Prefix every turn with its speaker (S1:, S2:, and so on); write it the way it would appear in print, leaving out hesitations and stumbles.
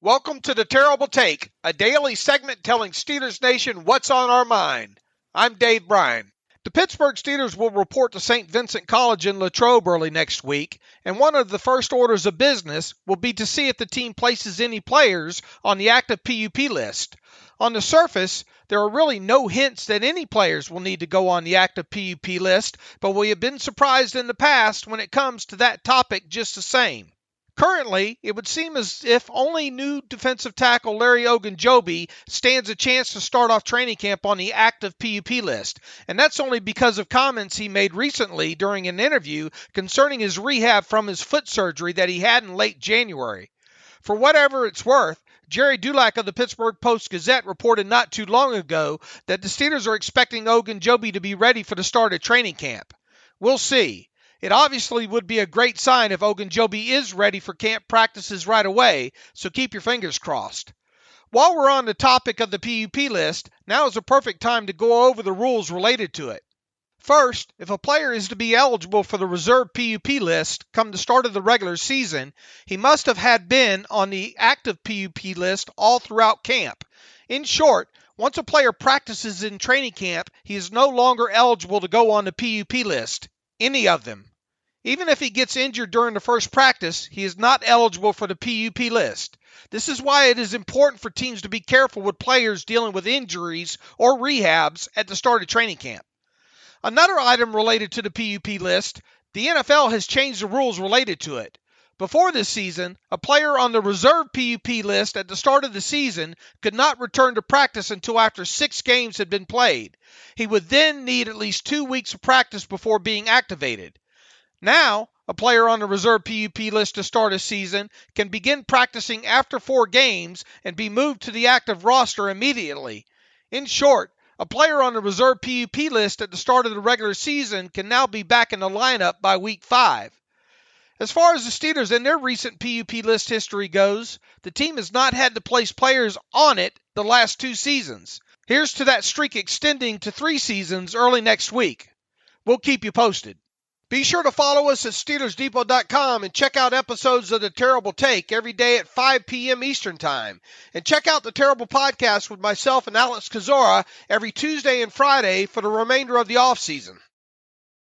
S1: Welcome to The Terrible Take, a daily segment telling Steelers Nation what's on our mind. I'm Bryan. The Pittsburgh Steelers will report to St. Vincent College in Latrobe early next week, and one of the first orders of business will be to see if the team places any players on the active PUP list. On the surface, there are really no hints that any players will need to go on the active PUP list, but we have been surprised in the past when it comes to that topic just the same. Currently, it would seem as if only new defensive tackle Larry Ogunjobi stands a chance to start off training camp on the active PUP list, and that's only because of comments he made recently during an interview concerning his rehab from his foot surgery that he had in late January. For whatever it's worth, Jerry Dulac of the Pittsburgh Post-Gazette reported not too long ago that the Steelers are expecting Ogunjobi to be ready for the start of training camp. We'll see. It obviously would be a great sign if Ogunjobi is ready for camp practices right away, so keep your fingers crossed. While we're on the topic of the PUP list, now is a perfect time to go over the rules related to it. First, if a player is to be eligible for the reserve PUP list come the start of the regular season, he must have had been on the active PUP list all throughout camp. In short, once a player practices in training camp, he is no longer eligible to go on the PUP list. Any of them. Even if he gets injured during the first practice, he is not eligible for the PUP list. This is why it is important for teams to be careful with players dealing with injuries or rehabs at the start of training camp. Another item related to the PUP list, the NFL has changed the rules related to it. Before this season, a player on the reserve PUP list at the start of the season could not return to practice until after 6 games had been played. He would then need at least 2 weeks of practice before being activated. Now, a player on the reserve PUP list to start a season can begin practicing after 4 games and be moved to the active roster immediately. In short, a player on the reserve PUP list at the start of the regular season can now be back in the lineup by week 5. As far as the Steelers and their recent PUP list history goes, the team has not had to place players on it the last 2 seasons. Here's to that streak extending to 3 seasons early next week. We'll keep you posted. Be sure to follow us at SteelersDepot.com and check out episodes of The Terrible Take every day at 5 p.m. Eastern Time. And check out The Terrible Podcast with myself and Alex Kozora every Tuesday and Friday for the remainder of the offseason.